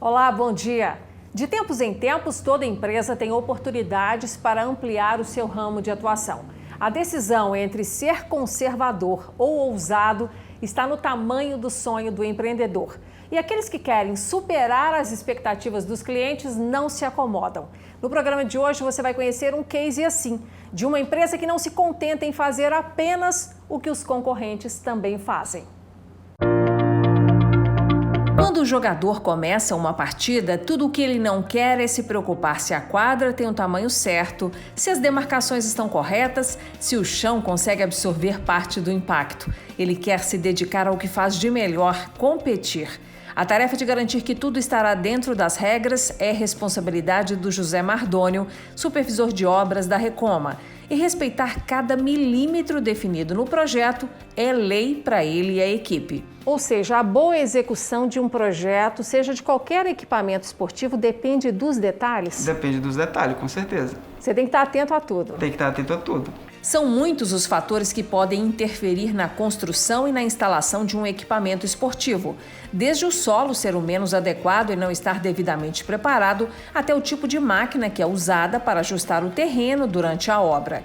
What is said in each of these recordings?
Olá, bom dia. De tempos em tempos, toda empresa tem oportunidades para ampliar o seu ramo de atuação. A decisão entre ser conservador ou ousado está no tamanho do sonho do empreendedor. E aqueles que querem superar as expectativas dos clientes não se acomodam. No programa de hoje você vai conhecer um case assim, de uma empresa que não se contenta em fazer apenas o que os concorrentes também fazem. Quando o jogador começa uma partida, tudo o que ele não quer é se preocupar se a quadra tem o tamanho certo, se as demarcações estão corretas, se o chão consegue absorver parte do impacto. Ele quer se dedicar ao que faz de melhor, competir. A tarefa de garantir que tudo estará dentro das regras é responsabilidade do José Mardônio, supervisor de obras da Recoma. E respeitar cada milímetro definido no projeto é lei para ele e a equipe. Ou seja, a boa execução de um projeto, seja de qualquer equipamento esportivo, depende dos detalhes? Depende dos detalhes, com certeza. Você tem que estar atento a tudo. Tem que estar atento a tudo. São muitos os fatores que podem interferir na construção e na instalação de um equipamento esportivo. Desde o solo ser o menos adequado e não estar devidamente preparado, até o tipo de máquina que é usada para ajustar o terreno durante a obra.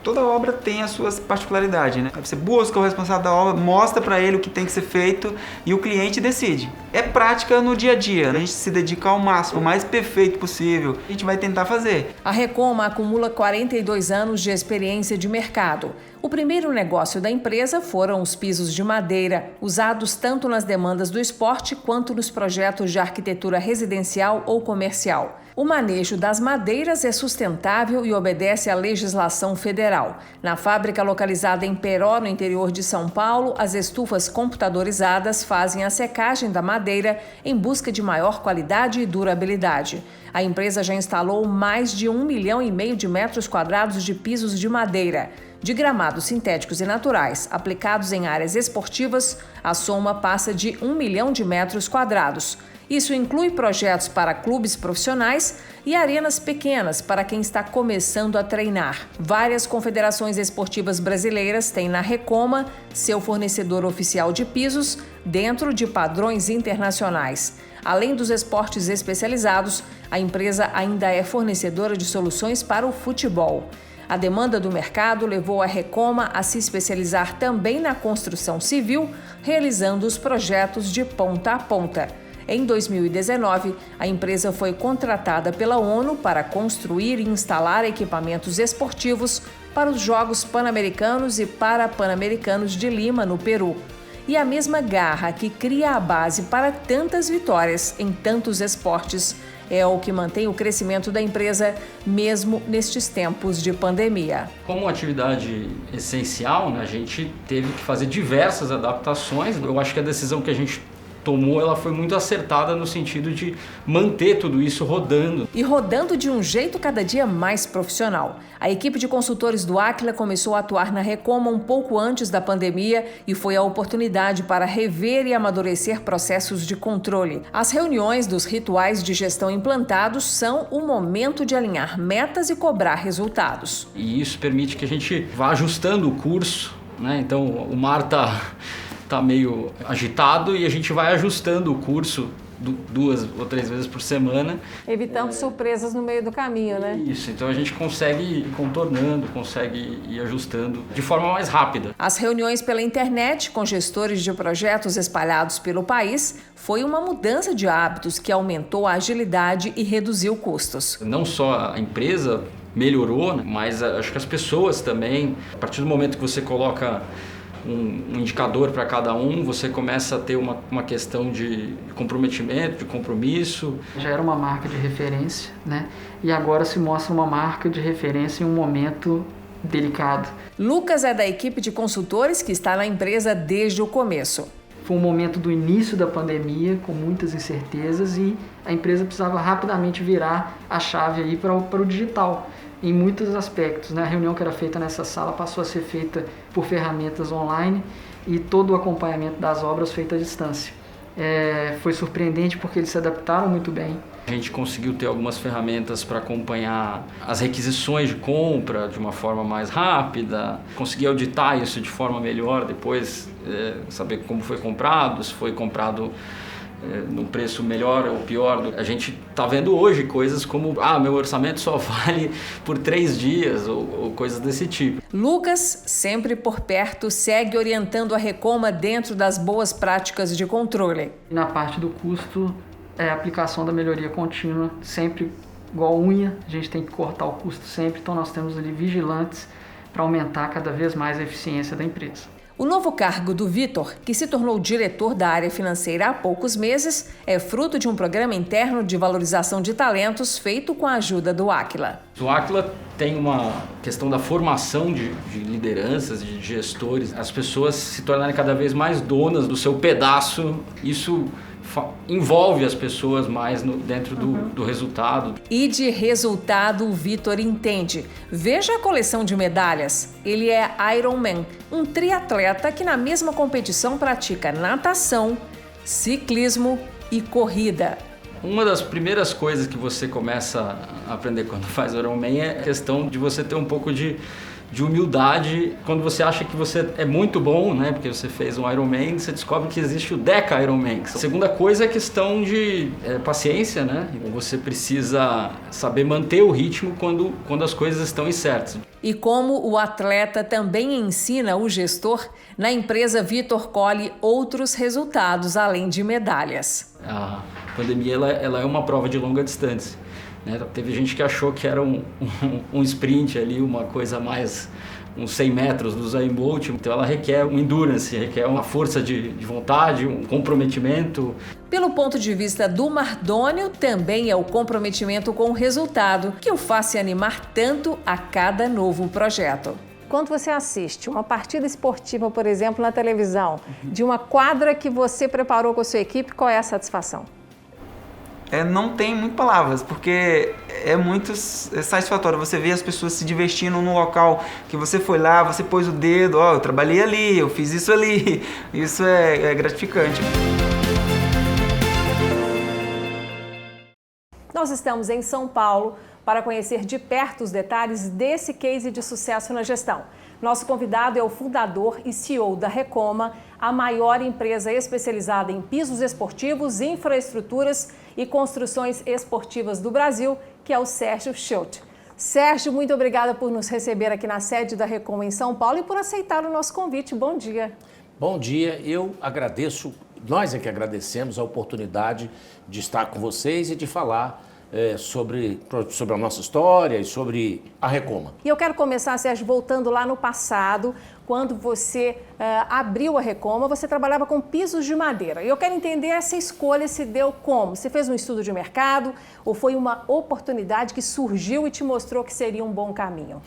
Toda obra tem as suas particularidades, né? Você busca o responsável da obra, mostra para ele o que tem que ser feito e o cliente decide. É prática no dia a dia, né? A gente se dedica ao máximo, o mais perfeito possível. A gente vai tentar fazer. A Recoma acumula 42 anos de experiência de mercado. O primeiro negócio da empresa foram os pisos de madeira, usados tanto nas demandas do esporte quanto nos projetos de arquitetura residencial ou comercial. O manejo das madeiras é sustentável e obedece à legislação federal. Na fábrica localizada em Peró, no interior de São Paulo, as estufas computadorizadas fazem a secagem da madeira em busca de maior qualidade e durabilidade. A empresa já instalou mais de 1,5 milhão de metros quadrados de pisos de madeira. De gramados sintéticos e naturais aplicados em áreas esportivas, a soma passa de 1 milhão de metros quadrados. Isso inclui projetos para clubes profissionais e arenas pequenas para quem está começando a treinar. Várias confederações esportivas brasileiras têm na Recoma seu fornecedor oficial de pisos dentro de padrões internacionais. Além dos esportes especializados, a empresa ainda é fornecedora de soluções para o futebol. A demanda do mercado levou a Recoma a se especializar também na construção civil, realizando os projetos de ponta a ponta. Em 2019, a empresa foi contratada pela ONU para construir e instalar equipamentos esportivos para os Jogos Pan-Americanos e Parapan-Americanos de Lima, no Peru. E a mesma garra que cria a base para tantas vitórias em tantos esportes é o que mantém o crescimento da empresa, mesmo nestes tempos de pandemia. Como atividade essencial, né, a gente teve que fazer diversas adaptações. Eu acho que a decisão que a gente tomou, ela foi muito acertada no sentido de manter tudo isso rodando. E rodando de um jeito cada dia mais profissional. A equipe de consultores do Aquila começou a atuar na Recoma um pouco antes da pandemia e foi a oportunidade para rever e amadurecer processos de controle. As reuniões dos rituais de gestão implantados são o momento de alinhar metas e cobrar resultados. E isso permite que a gente vá ajustando o curso, né? Então, o mar tá meio agitado e a gente vai ajustando o curso 2 ou 3 vezes por semana. Evitando surpresas no meio do caminho, né? Isso, então a gente consegue ir contornando, consegue ir ajustando de forma mais rápida. As reuniões pela internet com gestores de projetos espalhados pelo país foi uma mudança de hábitos que aumentou a agilidade e reduziu custos. Não só a empresa melhorou, né, mas acho que as pessoas também, a partir do momento que você coloca um indicador para cada um, você começa a ter uma questão de comprometimento, de compromisso. Já era uma marca de referência, né? E agora se mostra uma marca de referência em um momento delicado. Lucas é da equipe de consultores que está na empresa desde o começo. Foi um momento do início da pandemia, com muitas incertezas, e a empresa precisava rapidamente virar a chave aí para o digital, em muitos aspectos, né? A reunião que era feita nessa sala passou a ser feita por ferramentas online e todo o acompanhamento das obras feito à distância. Foi surpreendente porque eles se adaptaram muito bem. A gente conseguiu ter algumas ferramentas para acompanhar as requisições de compra de uma forma mais rápida, conseguir auditar isso de forma melhor depois, saber como foi comprado, se foi comprado num preço melhor ou pior. A gente está vendo hoje coisas como, meu orçamento só vale por 3 dias ou coisas desse tipo. Lucas, sempre por perto, segue orientando a Recoma dentro das boas práticas de controle. Na parte do custo, a aplicação da melhoria contínua, sempre igual unha, a gente tem que cortar o custo sempre, então nós temos ali vigilantes para aumentar cada vez mais a eficiência da empresa. O novo cargo do Vitor, que se tornou diretor da área financeira há poucos meses, é fruto de um programa interno de valorização de talentos feito com a ajuda do Aquila. O Aquila tem uma questão da formação de lideranças, de gestores, as pessoas se tornarem cada vez mais donas do seu pedaço. Isso envolve as pessoas mais dentro do resultado. E de resultado o Vitor entende. Veja a coleção de medalhas. Ele é Ironman, um triatleta que na mesma competição pratica natação, ciclismo e corrida. Uma das primeiras coisas que você começa a aprender quando faz Ironman é a questão de você ter um pouco de humildade. Quando você acha que você é muito bom, né, porque você fez um Ironman, você descobre que existe o Deca Ironman. A segunda coisa é a questão de paciência, né? Você precisa saber manter o ritmo quando as coisas estão incertas. E como o atleta também ensina o gestor, na empresa Vitor colhe outros resultados além de medalhas. A pandemia ela é uma prova de longa distância. Teve gente que achou que era um sprint ali, uma coisa mais, uns 100 metros do Usain Bolt. Então ela requer um endurance, requer uma força de vontade, um comprometimento. Pelo ponto de vista do Mardônio, também é o comprometimento com o resultado que o faz se animar tanto a cada novo projeto. Quando você assiste uma partida esportiva, por exemplo, na televisão, de uma quadra que você preparou com a sua equipe, qual é a satisfação? Não tem muitas palavras, porque é muito satisfatório você ver as pessoas se divertindo no local que você foi lá, você pôs o dedo, eu trabalhei ali, eu fiz isso ali. Isso é gratificante. Nós estamos em São Paulo para conhecer de perto os detalhes desse case de sucesso na gestão. Nosso convidado é o fundador e CEO da Recoma, a maior empresa especializada em pisos esportivos, infraestruturas e construções esportivas do Brasil, que é o Sérgio Schultz. Sérgio, muito obrigada por nos receber aqui na sede da Recoma em São Paulo e por aceitar o nosso convite. Bom dia. Bom dia, eu agradeço, nós é que agradecemos a oportunidade de estar com vocês e de falar sobre a nossa história e sobre a Recoma. E eu quero começar, Sérgio, voltando lá no passado, quando você abriu a Recoma, você trabalhava com pisos de madeira. E eu quero entender essa escolha se deu como? Você fez um estudo de mercado ou foi uma oportunidade que surgiu e te mostrou que seria um bom caminho?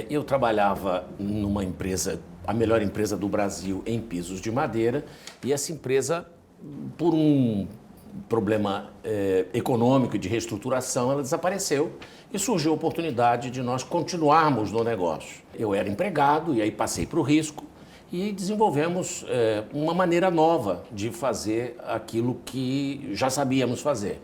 Eu trabalhava numa empresa, a melhor empresa do Brasil em pisos de madeira, e essa empresa, por um problema econômico e de reestruturação, ela desapareceu e surgiu a oportunidade de nós continuarmos no negócio. Eu era empregado e aí passei para o risco e desenvolvemos uma maneira nova de fazer aquilo que já sabíamos fazer.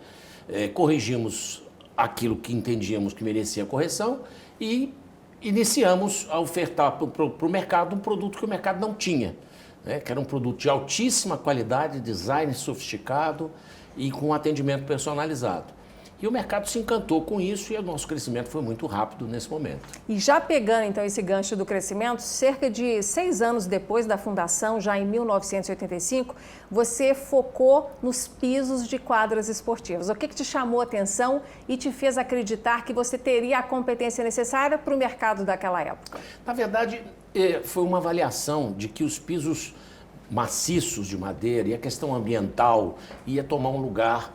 Corrigimos aquilo que entendíamos que merecia correção e iniciamos a ofertar para o mercado um produto que o mercado não tinha, que era um produto de altíssima qualidade, design sofisticado e com atendimento personalizado. E o mercado se encantou com isso e o nosso crescimento foi muito rápido nesse momento. E já pegando então esse gancho do crescimento, cerca de 6 anos depois da fundação, já em 1985, você focou nos pisos de quadras esportivas. O que te chamou a atenção e te fez acreditar que você teria a competência necessária para o mercado daquela época? Na verdade, foi uma avaliação de que os pisos maciços de madeira e a questão ambiental ia tomar um lugar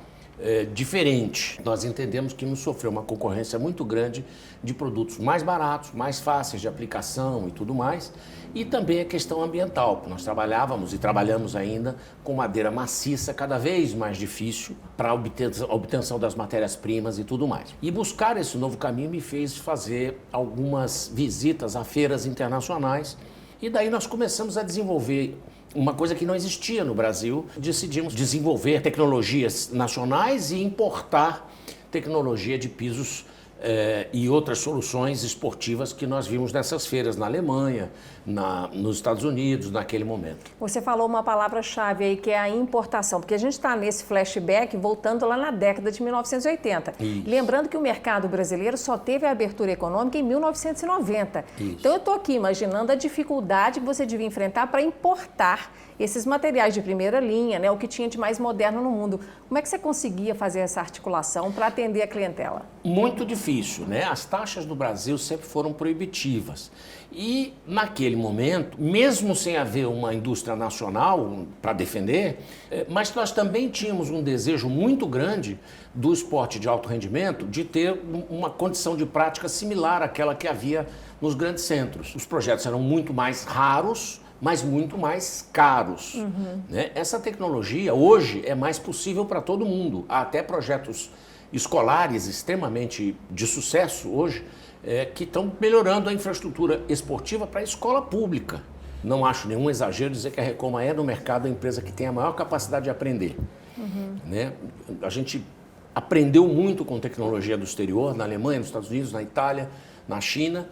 diferente. Nós entendemos que nos sofreu uma concorrência muito grande de produtos mais baratos, mais fáceis de aplicação e tudo mais, e também a questão ambiental. Nós trabalhávamos e trabalhamos ainda com madeira maciça, cada vez mais difícil para a obtenção das matérias-primas e tudo mais. E buscar esse novo caminho me fez fazer algumas visitas a feiras internacionais e daí nós começamos a desenvolver uma coisa que não existia no Brasil. Decidimos desenvolver tecnologias nacionais e importar tecnologia de pisos e outras soluções esportivas que nós vimos nessas feiras na Alemanha, nos Estados Unidos, naquele momento. Você falou uma palavra-chave aí, que é a importação, porque a gente está nesse flashback voltando lá na década de 1980. Isso. Lembrando que o mercado brasileiro só teve a abertura econômica em 1990. Isso. Então eu estou aqui imaginando a dificuldade que você devia enfrentar para importar esses materiais de primeira linha, né, o que tinha de mais moderno no mundo. Como é que você conseguia fazer essa articulação para atender a clientela? Muito difícil, né? As taxas no Brasil sempre foram proibitivas. E naquele momento, mesmo sem haver uma indústria nacional para defender, mas nós também tínhamos um desejo muito grande do esporte de alto rendimento de ter uma condição de prática similar àquela que havia nos grandes centros. Os projetos eram muito mais raros, mas muito mais caros. Né? Essa tecnologia hoje é mais possível para todo mundo. Há até projetos escolares extremamente de sucesso hoje que estão melhorando a infraestrutura esportiva para a escola pública. Não acho nenhum exagero dizer que a Recoma é no mercado a empresa que tem a maior capacidade de aprender. Né? A gente aprendeu muito com tecnologia do exterior, na Alemanha, nos Estados Unidos, na Itália, na China.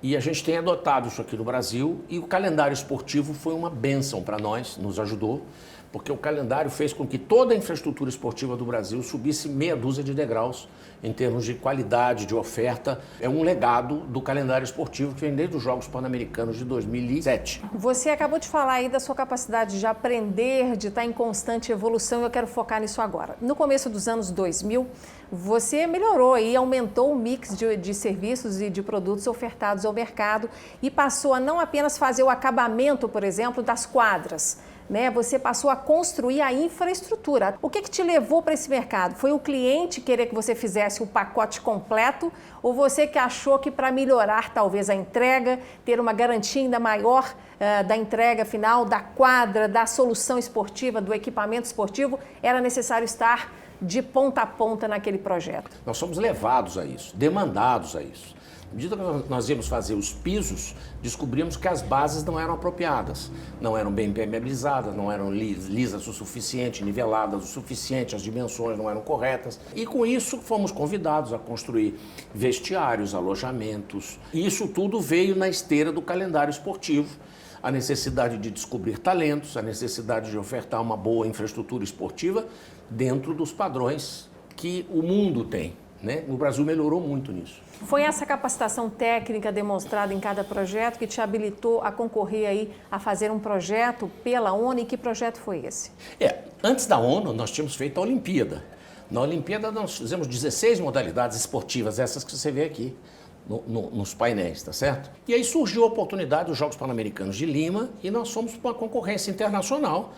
E a gente tem adotado isso aqui no Brasil e o calendário esportivo foi uma bênção para nós, nos ajudou, porque o calendário fez com que toda a infraestrutura esportiva do Brasil subisse meia dúzia de degraus em termos de qualidade, de oferta. É um legado do calendário esportivo que vem desde os Jogos Pan-Americanos de 2007. Você acabou de falar aí da sua capacidade de aprender, de estar em constante evolução, e eu quero focar nisso agora. No começo dos anos 2000, você melhorou e aumentou o mix de serviços e de produtos ofertados ao mercado e passou a não apenas fazer o acabamento, por exemplo, das quadras, né? Você passou a construir a infraestrutura. O que te levou para esse mercado? Foi o cliente querer que você fizesse o pacote completo ou você que achou que para melhorar talvez a entrega, ter uma garantia ainda maior da entrega final, da quadra, da solução esportiva, do equipamento esportivo, era necessário estar de ponta a ponta naquele projeto? Nós somos levados a isso, demandados a isso. À medida que nós íamos fazer os pisos, descobrimos que as bases não eram apropriadas, não eram bem impermeabilizadas, não eram lisas o suficiente, niveladas o suficiente, as dimensões não eram corretas. E com isso fomos convidados a construir vestiários, alojamentos. E isso tudo veio na esteira do calendário esportivo. A necessidade de descobrir talentos, a necessidade de ofertar uma boa infraestrutura esportiva dentro dos padrões que o mundo tem. Né? O Brasil melhorou muito nisso. Foi essa capacitação técnica demonstrada em cada projeto que te habilitou a concorrer aí a fazer um projeto pela ONU? E que projeto foi esse? Antes da ONU, nós tínhamos feito a Olimpíada. Na Olimpíada, nós fizemos 16 modalidades esportivas, essas que você vê aqui nos painéis, tá certo? E aí surgiu a oportunidade dos Jogos Pan-Americanos de Lima e nós fomos para uma concorrência internacional.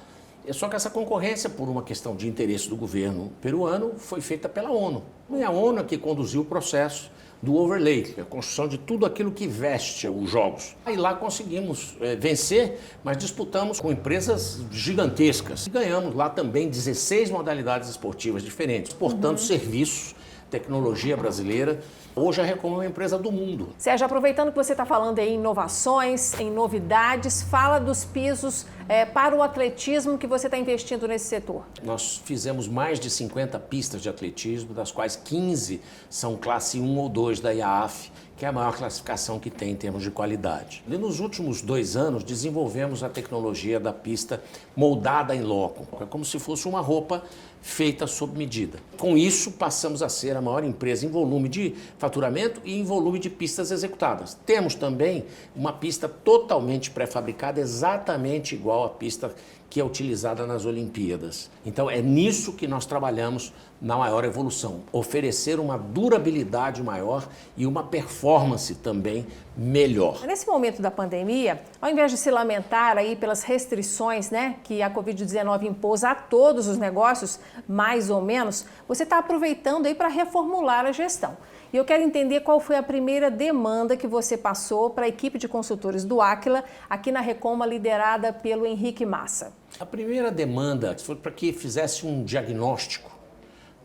Só que essa concorrência, por uma questão de interesse do governo peruano, foi feita pela ONU. E a ONU é que conduziu o processo do overlay, que é a construção de tudo aquilo que veste os jogos. Aí lá conseguimos vencer, mas disputamos com empresas gigantescas. E ganhamos lá também 16 modalidades esportivas diferentes, portanto, serviços, tecnologia brasileira. Hoje a Recoma é uma empresa do mundo. Sérgio, aproveitando que você está falando aí em inovações, em novidades, fala dos pisos para o atletismo que você está investindo nesse setor. Nós fizemos mais de 50 pistas de atletismo, das quais 15 são classe 1 ou 2 da IAAF, que é a maior classificação que tem em termos de qualidade. E nos últimos 2 anos desenvolvemos a tecnologia da pista moldada em loco. É como se fosse uma roupa feita sob medida. Com isso, passamos a ser a maior empresa em volume de faturamento e em volume de pistas executadas. Temos também uma pista totalmente pré-fabricada, exatamente igual à pista que é utilizada nas Olimpíadas. Então é nisso que nós trabalhamos na maior evolução, oferecer uma durabilidade maior e uma performance também melhor. Nesse momento da pandemia, ao invés de se lamentar aí pelas restrições, né, que a Covid-19 impôs a todos os negócios, mais ou menos, você está aproveitando aí para reformular a gestão. E eu quero entender qual foi a primeira demanda que você passou para a equipe de consultores do Aquila, aqui na Recoma, liderada pelo Henrique Massa. A primeira demanda foi para que fizesse um diagnóstico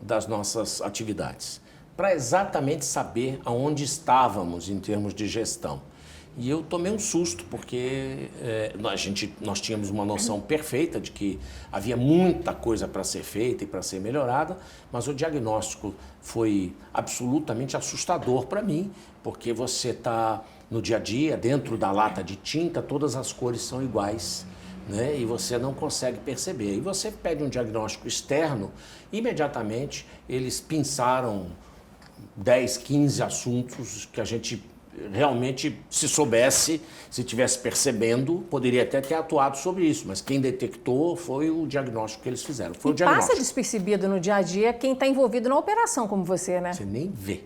das nossas atividades, para exatamente saber aonde estávamos em termos de gestão. E eu tomei um susto, porque nós tínhamos uma noção perfeita de que havia muita coisa para ser feita e para ser melhorada, mas o diagnóstico foi absolutamente assustador para mim, porque você está no dia a dia, dentro da lata de tinta, todas as cores são iguais, né? E você não consegue perceber. E você pede um diagnóstico externo, imediatamente eles pinçaram 10, 15 assuntos que a gente realmente, se soubesse, se tivesse percebendo, poderia até ter atuado sobre isso, mas quem detectou foi o diagnóstico que eles fizeram. Foi o diagnóstico. Passa despercebido no dia a dia quem está envolvido na operação, como você, né? Você nem vê.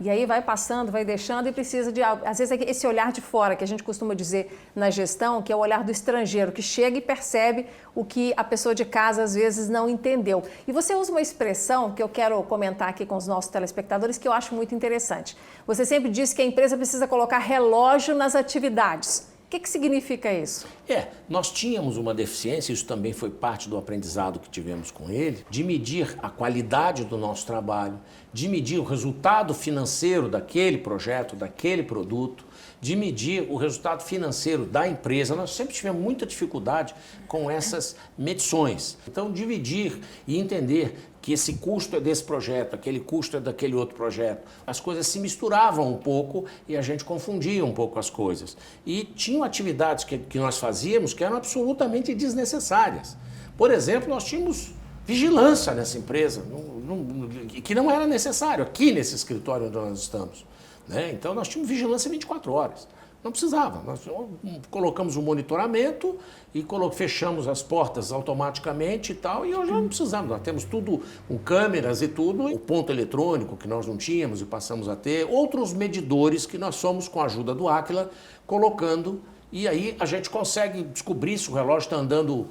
E aí vai passando, vai deixando e precisa de algo. Às vezes é esse olhar de fora, que a gente costuma dizer na gestão, que é o olhar do estrangeiro, que chega e percebe o que a pessoa de casa às vezes não entendeu. E você usa uma expressão que eu quero comentar aqui com os nossos telespectadores, que eu acho muito interessante. Você sempre diz que a empresa precisa colocar relógio nas atividades. O que significa isso? Nós tínhamos uma deficiência, isso também foi parte do aprendizado que tivemos com ele, de medir a qualidade do nosso trabalho, de medir o resultado financeiro daquele projeto, daquele produto, de medir o resultado financeiro da empresa. Nós sempre tivemos muita dificuldade com essas medições. Então, dividir e entender que esse custo é desse projeto, aquele custo é daquele outro projeto. As coisas se misturavam um pouco e a gente confundia um pouco as coisas. E tinham atividades que nós fazíamos que eram absolutamente desnecessárias. Por exemplo, nós tínhamos vigilância nessa empresa, que não era necessário aqui nesse escritório onde nós estamos, né? Então nós tínhamos vigilância 24 horas. Não precisava. Nós colocamos um monitoramento e fechamos as portas automaticamente e tal, e hoje não precisamos. Nós temos tudo com câmeras e tudo. O ponto eletrônico que nós não tínhamos e passamos a ter. Outros medidores que nós somos, com a ajuda do Aquila, colocando. E aí a gente consegue descobrir se o relógio está andando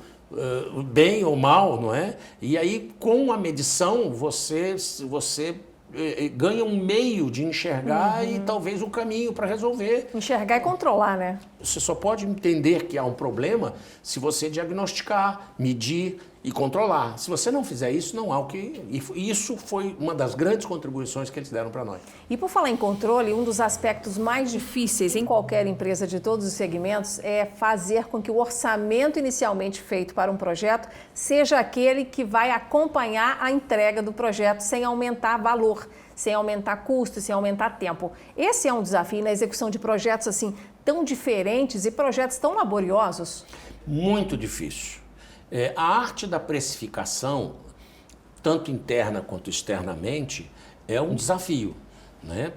bem ou mal, não é? E aí, com a medição, você ganha um meio de enxergar e talvez um caminho para resolver. Enxergar e controlar, né? Você só pode entender que há um problema se você diagnosticar, medir e controlar. Se você não fizer isso, não há o que... E isso foi uma das grandes contribuições que eles deram para nós. E por falar em controle, um dos aspectos mais difíceis em qualquer empresa de todos os segmentos é fazer com que o orçamento inicialmente feito para um projeto seja aquele que vai acompanhar a entrega do projeto sem aumentar valor, sem aumentar custo, sem aumentar tempo. Esse é um desafio na execução de projetos assim tão diferentes e projetos tão laboriosos? Muito difícil. A arte da precificação, tanto interna quanto externamente, é um desafio, né?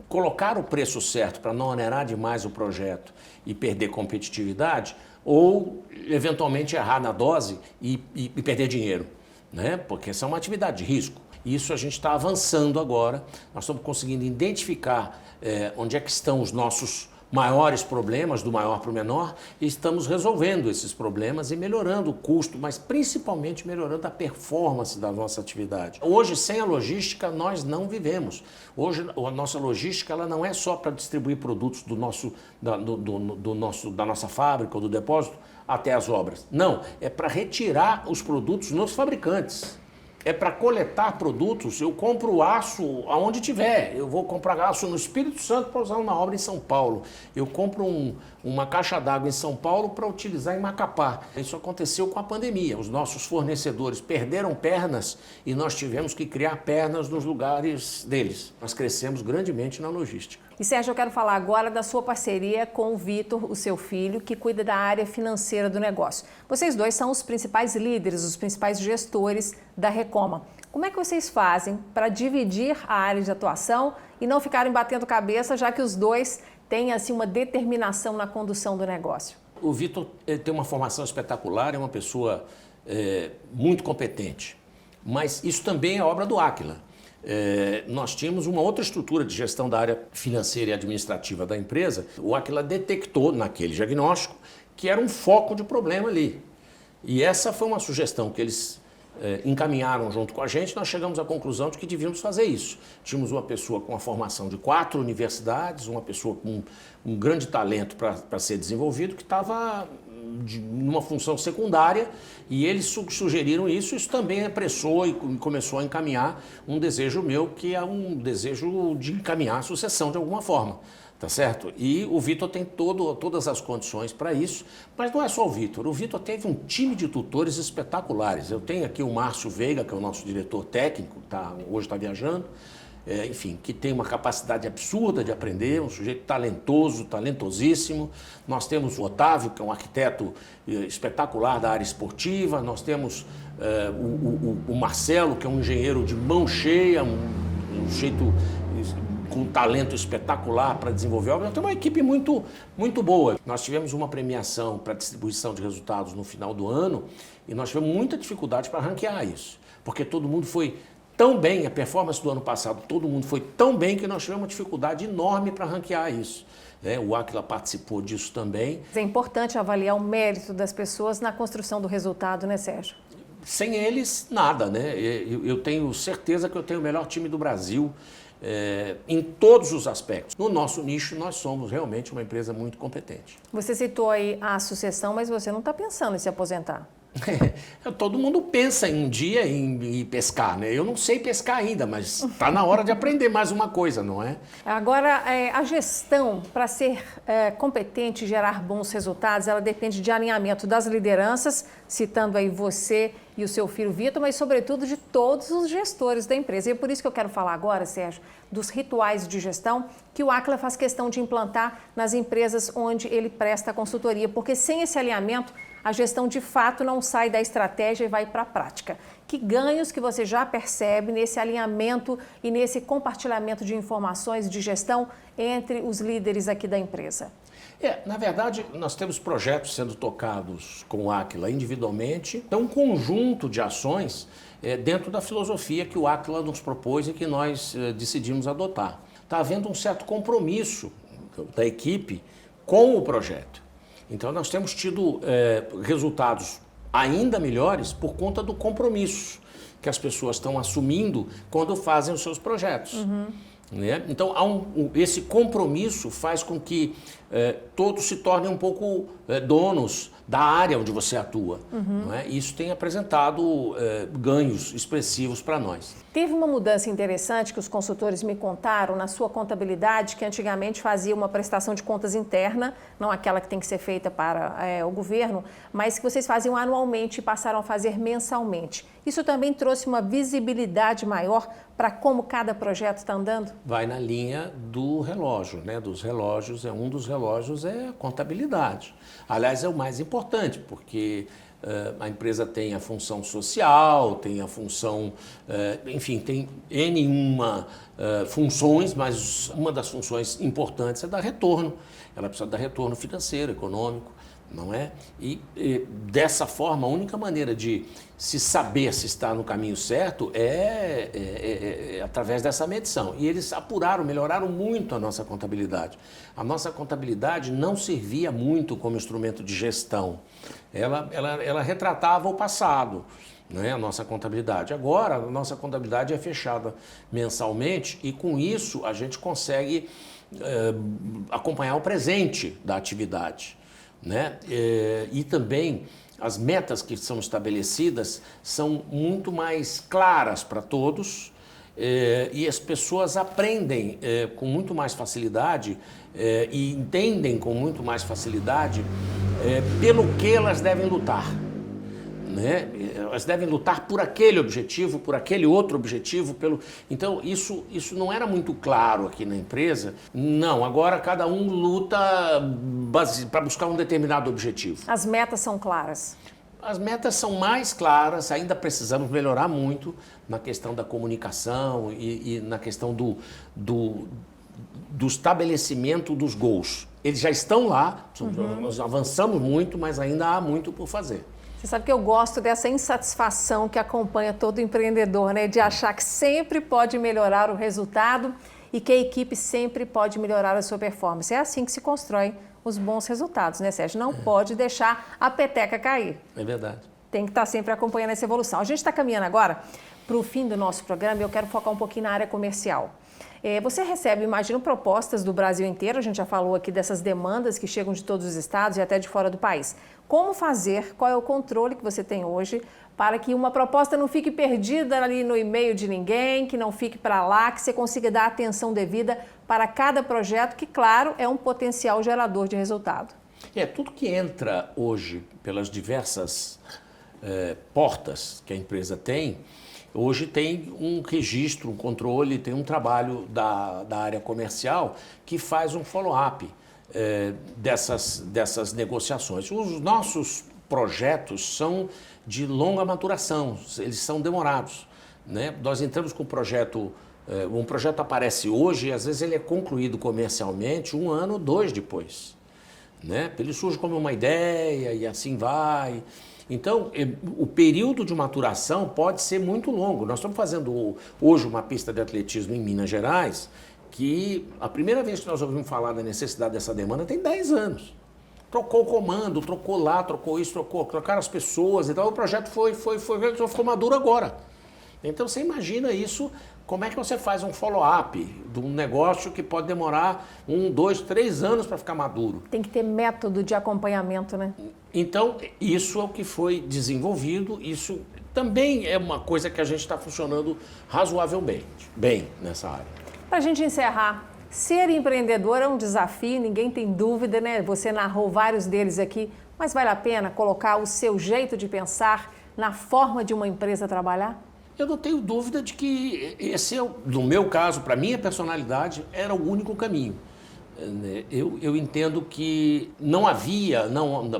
Colocar o preço certo para não onerar demais o projeto e perder competitividade, ou eventualmente errar na dose e perder dinheiro, né? Porque essa é uma atividade de risco. Isso a gente está avançando agora, nós estamos conseguindo identificar onde é que estão os nossos maiores problemas, do maior para o menor, e estamos resolvendo esses problemas e melhorando o custo, mas principalmente melhorando a performance da nossa atividade. Hoje, sem a logística, nós não vivemos. Hoje, a nossa logística ela não é só para distribuir produtos da nossa fábrica ou do depósito até as obras. Não, é para retirar os produtos nos fabricantes. É para coletar produtos. Eu compro aço aonde tiver. Eu vou comprar aço no Espírito Santo para usar numa obra em São Paulo. Eu compro uma caixa d'água em São Paulo para utilizar em Macapá. Isso aconteceu com a pandemia. Os nossos fornecedores perderam pernas e nós tivemos que criar pernas nos lugares deles. Nós crescemos grandemente na logística. E Sérgio, eu quero falar agora da sua parceria com o Vitor, o seu filho, que cuida da área financeira do negócio. Vocês dois são os principais líderes, os principais gestores da Recoma. Como é que vocês fazem para dividir a área de atuação e não ficarem batendo cabeça, já que os dois têm assim, uma determinação na condução do negócio? O Vitor tem uma formação espetacular, é uma pessoa muito competente, mas isso também é obra do Aquila. Nós tínhamos uma outra estrutura de gestão da área financeira e administrativa da empresa. O Aquila detectou naquele diagnóstico que era um foco de problema ali. E essa foi uma sugestão que eles encaminharam junto com a gente. Nós chegamos à conclusão de que devíamos fazer isso. Tínhamos uma pessoa com a formação de 4 universidades, uma pessoa com um grande talento para ser desenvolvido, que estava numa função secundária, e eles sugeriram isso. Isso também apressou e começou a encaminhar um desejo meu, que é um desejo de encaminhar a sucessão de alguma forma, Tá certo? E o Vitor tem todas as condições para isso, mas não é só o Vitor. O Vitor teve um time de tutores espetaculares. Eu tenho aqui o Márcio Veiga, que é o nosso diretor técnico, hoje está viajando, enfim, que tem uma capacidade absurda de aprender, um sujeito talentoso, talentosíssimo. Nós temos o Otávio, que é um arquiteto espetacular da área esportiva. Nós temos o Marcelo, que é um engenheiro de mão cheia, um sujeito com um talento espetacular para desenvolver obras. Nós temos uma equipe muito, muito boa. Nós tivemos uma premiação para distribuição de resultados no final do ano e nós tivemos muita dificuldade para ranquear isso, porque todo mundo foi tão bem, a performance do ano passado, todo mundo foi tão bem que nós tivemos uma dificuldade enorme para ranquear isso. O Aquila participou disso também. É importante avaliar o mérito das pessoas na construção do resultado, né, Sérgio? Sem eles, nada, né? Eu tenho certeza que eu tenho o melhor time do Brasil, em todos os aspectos. No nosso nicho, nós somos realmente uma empresa muito competente. Você citou aí a sucessão, mas você não está pensando em se aposentar. Todo mundo pensa em um dia em pescar, né? Eu não sei pescar ainda, mas está na hora de aprender mais uma coisa, não é? Agora, a gestão, para ser competente e gerar bons resultados, ela depende de alinhamento das lideranças, citando aí você e o seu filho Vitor, mas sobretudo de todos os gestores da empresa. E é por isso que eu quero falar agora, Sérgio, dos rituais de gestão que o Aquila faz questão de implantar nas empresas onde ele presta consultoria, porque sem esse alinhamento, a gestão de fato não sai da estratégia e vai para a prática. Que ganhos que você já percebe nesse alinhamento e nesse compartilhamento de informações de gestão entre os líderes aqui da empresa? Na verdade, nós temos projetos sendo tocados com o Aquila individualmente, então um conjunto de ações dentro da filosofia que o Aquila nos propôs e que nós decidimos adotar. Está havendo um certo compromisso da equipe com o projeto. Então, nós temos tido resultados ainda melhores por conta do compromisso que as pessoas estão assumindo quando fazem os seus projetos. Né? Então, esse compromisso faz com que todos se tornem um pouco donos da área onde você atua. Não é? Isso tem apresentado ganhos expressivos para nós. Teve uma mudança interessante que os consultores me contaram na sua contabilidade, que antigamente fazia uma prestação de contas interna, não aquela que tem que ser feita para o governo, mas que vocês faziam anualmente e passaram a fazer mensalmente. Isso também trouxe uma visibilidade maior para como cada projeto está andando? Vai na linha do relógio, né? Dos relógios, um dos relógios é a contabilidade. Aliás, é o mais importante, porque a empresa tem a função social, tem a função, enfim, tem N funções, mas uma das funções importantes é dar retorno. Ela precisa dar retorno financeiro, econômico, não é? E dessa forma, a única maneira de se saber se está no caminho certo é através dessa medição. E eles melhoraram muito a nossa contabilidade. A nossa contabilidade não servia muito como instrumento de gestão. Ela retratava o passado, né? A nossa contabilidade. Agora, a nossa contabilidade é fechada mensalmente e, com isso, a gente consegue acompanhar o presente da atividade. Né? E também as metas que são estabelecidas são muito mais claras para todos e as pessoas aprendem com muito mais facilidade e entendem com muito mais facilidade pelo que elas devem lutar. Né? Elas devem lutar por aquele objetivo, por aquele outro objetivo. Então, isso não era muito claro aqui na empresa. Não, agora cada um luta para buscar um determinado objetivo. As metas são claras? As metas são mais claras, ainda precisamos melhorar muito na questão da comunicação e na questão do estabelecimento dos goals. Eles já estão lá, nós avançamos muito, mas ainda há muito por fazer. Você sabe que eu gosto dessa insatisfação que acompanha todo empreendedor, né? De achar que sempre pode melhorar o resultado e que a equipe sempre pode melhorar a sua performance. É assim que se constrói os bons resultados, né, Sérgio? Não pode deixar a peteca cair. É verdade. tem que estar sempre acompanhando essa evolução. A gente está caminhando agora para o fim do nosso programa e eu quero focar um pouquinho na área comercial. Você recebe, imagino, propostas do Brasil inteiro, a gente já falou aqui dessas demandas que chegam de todos os estados e até de fora do país. Como fazer, qual é o controle que você tem hoje para que uma proposta não fique perdida ali no e-mail de ninguém, que não fique para lá, que você consiga dar atenção devida para cada projeto, que, claro, é um potencial gerador de resultado? Tudo que entra hoje pelas diversas portas que a empresa tem, hoje tem um registro, um controle, tem um trabalho da área comercial que faz um follow-up dessas negociações. Os nossos projetos são de longa maturação, eles são demorados, né? Nós entramos com um projeto aparece hoje e às vezes ele é concluído comercialmente 1 ano ou 2 depois, né? Ele surge como uma ideia e assim vai. Então, o período de maturação pode ser muito longo. Nós estamos fazendo hoje uma pista de atletismo em Minas Gerais, que a primeira vez que nós ouvimos falar da necessidade dessa demanda tem 10 anos. Trocou o comando, trocou lá, trocou isso, trocaram as pessoas, então o projeto ficou maduro agora. Então você imagina isso, como é que você faz um follow-up de um negócio que pode demorar 1, 2, 3 anos para ficar maduro. Tem que ter método de acompanhamento, né? Então, isso é o que foi desenvolvido, isso também é uma coisa que a gente está funcionando razoavelmente bem nessa área. Para a gente encerrar, ser empreendedor é um desafio, ninguém tem dúvida, né? Você narrou vários deles aqui, mas vale a pena colocar o seu jeito de pensar na forma de uma empresa trabalhar? Eu não tenho dúvida de que esse, no meu caso, para minha personalidade, era o único caminho. Eu entendo que não havia,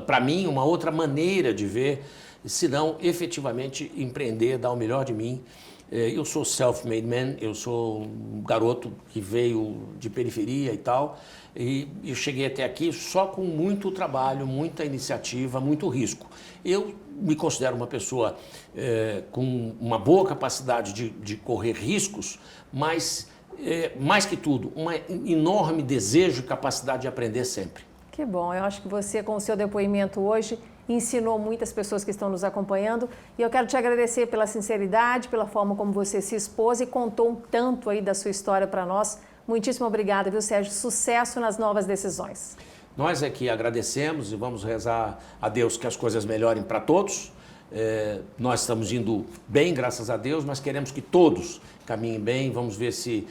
para mim, uma outra maneira de ver, senão efetivamente empreender, dar o melhor de mim. Eu sou self-made man, eu sou um garoto que veio de periferia e tal, e eu cheguei até aqui só com muito trabalho, muita iniciativa, muito risco. Eu me considero uma pessoa com uma boa capacidade de correr riscos, mas, mais que tudo, um enorme desejo e capacidade de aprender sempre. Que bom, eu acho que você, com o seu depoimento hoje, ensinou muitas pessoas que estão nos acompanhando e eu quero te agradecer pela sinceridade, pela forma como você se expôs e contou um tanto aí da sua história para nós. Muitíssimo obrigada, viu, Sérgio? Sucesso nas novas decisões. Nós aqui agradecemos e vamos rezar a Deus que as coisas melhorem para todos. Nós estamos indo bem, graças a Deus, mas queremos que todos caminhem bem. Vamos ver se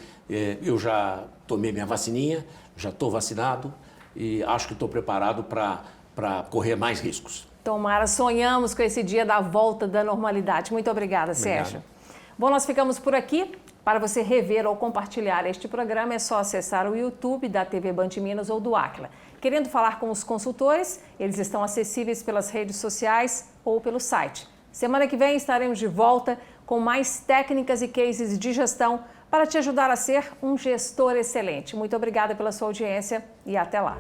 eu já tomei minha vacininha, já estou vacinado e acho que estou preparado para correr mais riscos. Tomara, sonhamos com esse dia da volta da normalidade. Muito obrigada, Sérgio. Bom, nós ficamos por aqui. Para você rever ou compartilhar este programa, é só acessar o YouTube da TV Band Minas ou do Aquila. Querendo falar com os consultores, eles estão acessíveis pelas redes sociais ou pelo site. Semana que vem estaremos de volta com mais técnicas e cases de gestão para te ajudar a ser um gestor excelente. Muito obrigada pela sua audiência e até lá.